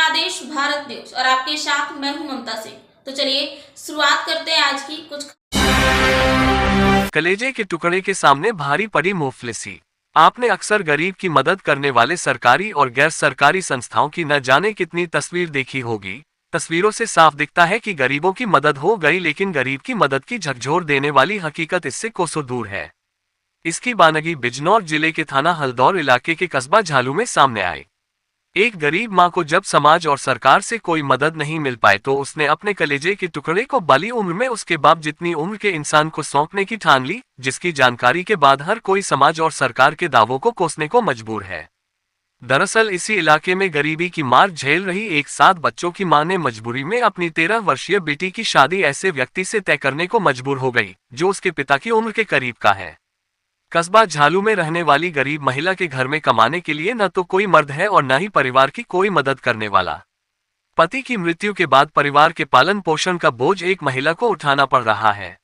जनादेश भारत न्यूज और आपके साथ मैं हूं ममता सिंह। तो चलिए शुरुआत करते हैं आज की कुछ। कलेजे के टुकड़े के सामने भारी पड़ी मुफलिसी। आपने अक्सर गरीब की मदद करने वाले सरकारी और गैर सरकारी संस्थाओं की न जाने कितनी तस्वीर देखी होगी। तस्वीरों से साफ दिखता है कि गरीबों की मदद हो गई, लेकिन गरीब की मदद की झकझोर देने वाली हकीकत इससे कोसों दूर है। इसकी बानगी बिजनौर जिले के थाना हल्दौर इलाके के कस्बा झालू में सामने आई। एक गरीब मां को जब समाज और सरकार से कोई मदद नहीं मिल पाए तो उसने अपने कलेजे के टुकड़े को बाली उम्र में उसके बाप जितनी उम्र के इंसान को सौंपने की ठान ली, जिसकी जानकारी के बाद हर कोई समाज और सरकार के दावों को कोसने को मजबूर है। दरअसल इसी इलाके में गरीबी की मार झेल रही एक 7 बच्चों की मां ने मजबूरी में अपनी 13 वर्षीय बेटी की शादी ऐसे व्यक्ति से तय करने को मजबूर हो गई जो उसके पिता की उम्र के करीब का है। कस्बा झालू में रहने वाली गरीब महिला के घर में कमाने के लिए न तो कोई मर्द है और न ही परिवार की कोई मदद करने वाला। पति की मृत्यु के बाद परिवार के पालन पोषण का बोझ एक महिला को उठाना पड़ रहा है।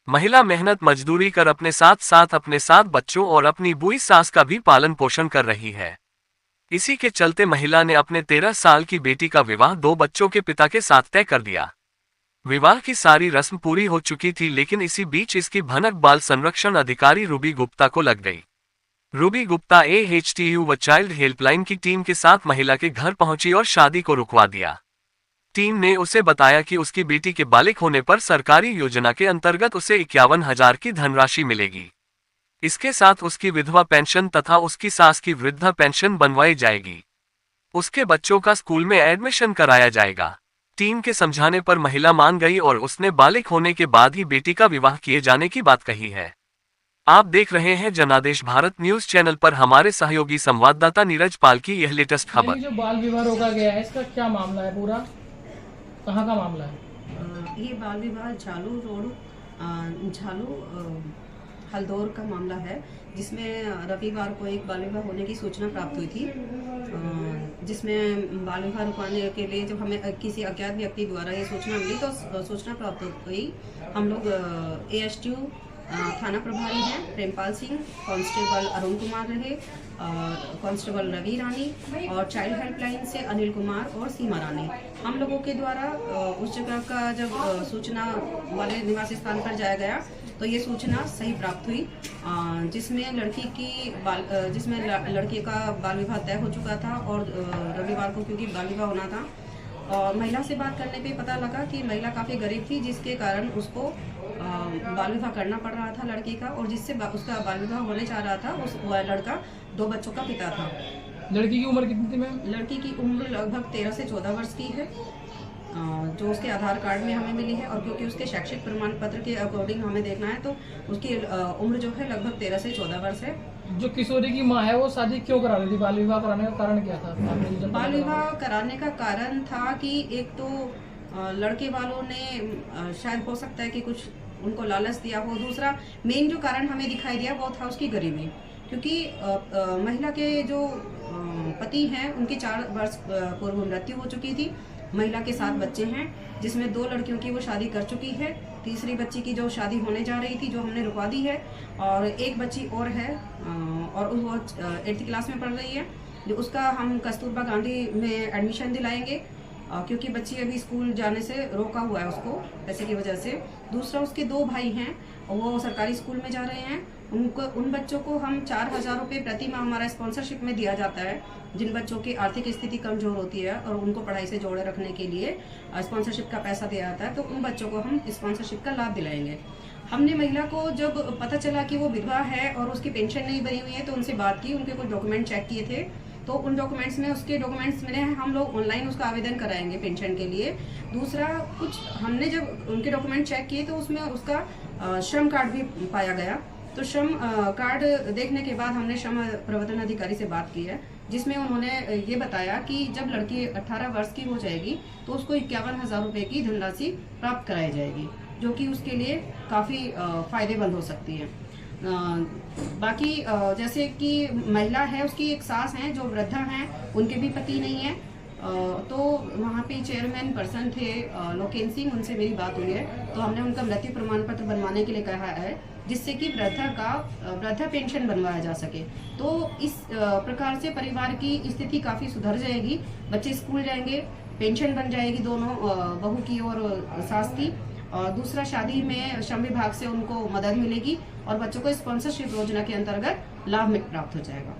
महिला मेहनत मजदूरी कर अपने साथ साथ अपने 7 बच्चों और अपनी बुई सास का भी पालन पोषण कर रही है। इसी के चलते महिला ने अपने 13 साल की बेटी का विवाह 2 बच्चों के पिता के साथ तय कर दिया। विवाह की सारी रस्म पूरी हो चुकी थी, लेकिन इसी बीच इसकी भनक बाल संरक्षण अधिकारी रूबी गुप्ता को लग गई। रूबी गुप्ता AHTU व चाइल्ड हेल्पलाइन की टीम के साथ महिला के घर पहुंची और शादी को रुकवा दिया। टीम ने उसे बताया कि उसकी बेटी के बालिग होने पर सरकारी योजना के अंतर्गत उसे 51,000 की धनराशि मिलेगी। इसके साथ उसकी विधवा पेंशन तथा उसकी सास की वृद्धा पेंशन बनवाई जाएगी। उसके बच्चों का स्कूल में एडमिशन कराया जाएगा। टीम के समझाने पर महिला मान गई और उसने बालिग होने के बाद ही बेटी का विवाह किए जाने की बात कही है। आप देख रहे हैं जनादेश भारत न्यूज चैनल पर हमारे सहयोगी संवाददाता नीरज पाल की यह लेटेस्ट खबर। जो बाल विवाह रोका गया है, इसका क्या मामला है? पूरा कहाँ का मामला है? ये बाल विवाह झालू रोड झालू हल्दौर का मामला है, जिसमें रविवार को एक बाल विवाह होने की सूचना प्राप्त हुई थी, जिसमें बाल विवाह रुकवाने के लिए जब हमें किसी अज्ञात व्यक्ति द्वारा ये सूचना मिली तो सूचना प्राप्त हुई। हम लोग AHTU थाना प्रभारी हैं प्रेमपाल सिंह, कांस्टेबल अरुण कुमार रहे, कांस्टेबल रवि रानी और चाइल्ड हेल्पलाइन से अनिल कुमार और सीमा रानी, हम लोगों के द्वारा उस जगह का जब सूचना वाले निवासी स्थान पर जाया गया तो ये सूचना सही प्राप्त हुई, जिसमें लड़के का बाल विवाह तय हो चुका था और रविवार को क्योंकि बाल विवाह होना था, और महिला से बात करने पे पता लगा कि महिला काफ़ी गरीब थी, जिसके कारण उसको बाल विवाह करना पड़ रहा था लड़के का, और जिससे उसका बाल विवाह होने जा रहा था उस लड़का 2 बच्चों का पिता था। लड़की की उम्र कितनी थी मैम? लड़की की उम्र लगभग 13 से 14 वर्ष की है, जो उसके आधार कार्ड में हमें मिली है, और क्योंकि उसके शैक्षिक प्रमाण पत्र के अकॉर्डिंग हमें देखना है तो उसकी उम्र जो है लगभग 13 से 14 वर्ष है। जो किशोरी की माँ है वो शादी क्यों करा रही थी? बाल विवाह कराने का कारण क्या था? बाल विवाह कराने का कारण था कि एक तो लड़के वालों ने शायद हो सकता है कि कुछ उनको लालच दिया हो, दूसरा मेन जो कारण हमें दिखाई दिया वो था उसकी गरीबी, क्योंकि महिला के जो पति हैं उनकी 4 वर्ष पूर्व मृत्यु हो चुकी थी। महिला के 7 बच्चे हैं, जिसमें 2 लड़कियों की वो शादी कर चुकी है, तीसरी बच्ची की जो शादी होने जा रही थी जो हमने रुकवा दी है, और एक बच्ची और है और वो 8th क्लास में पढ़ रही है, जो उसका हम कस्तूरबा गांधी में एडमिशन दिलाएंगे, क्योंकि बच्ची अभी स्कूल जाने से रोका हुआ है उसको पैसे की वजह से। दूसरा उसके 2 भाई हैं, वो सरकारी स्कूल में जा रहे हैं, उन बच्चों को हम 4,000 रुपये प्रति माह हमारा स्पॉन्सरशिप में दिया जाता है, जिन बच्चों की आर्थिक स्थिति कमजोर होती है और उनको पढ़ाई से जोड़े रखने के लिए स्पॉन्सरशिप का पैसा दिया जाता है, तो उन बच्चों को हम स्पॉन्सरशिप का लाभ दिलाएंगे। हमने महिला को जब पता चला कि वो विधवा है और उसकी पेंशन नहीं बनी हुई है तो उनसे बात की, उनके कुछ डॉक्यूमेंट चेक किए थे, तो उन डॉक्यूमेंट्स में उसके डॉक्यूमेंट्स मिले हैं, हम लोग ऑनलाइन उसका आवेदन कराएंगे पेंशन के लिए। दूसरा कुछ हमने जब उनके डॉक्यूमेंट चेक किए तो उसमें उसका श्रम कार्ड भी पाया गया, तो श्रम कार्ड देखने के बाद हमने श्रम प्रवर्तन अधिकारी से बात की है, जिसमें उन्होंने ये बताया कि जब लड़की 18 वर्ष की हो जाएगी तो उसको 51,000 रुपये की धनराशि प्राप्त कराई जाएगी, जो कि उसके लिए काफ़ी फायदेमंद हो सकती है। बाकी जैसे कि महिला है, उसकी एक सास हैं जो वृद्धा हैं, उनके भी पति नहीं है, तो वहाँ पे चेयरमैन पर्सन थे लोकेन सिंह, उनसे मेरी बात हुई है, तो हमने उनका मृत्यु प्रमाण पत्र बनवाने के लिए कहा है, जिससे कि वृद्धा पेंशन बनवाया जा सके। तो इस प्रकार से परिवार की स्थिति काफी सुधर जाएगी, बच्चे स्कूल जाएंगे, पेंशन बन जाएगी दोनों बहू की और सास की, और दूसरा शादी में श्रम विभाग से उनको मदद मिलेगी और बच्चों को स्पॉन्सरशिप योजना के अंतर्गत लाभ प्राप्त हो जाएगा।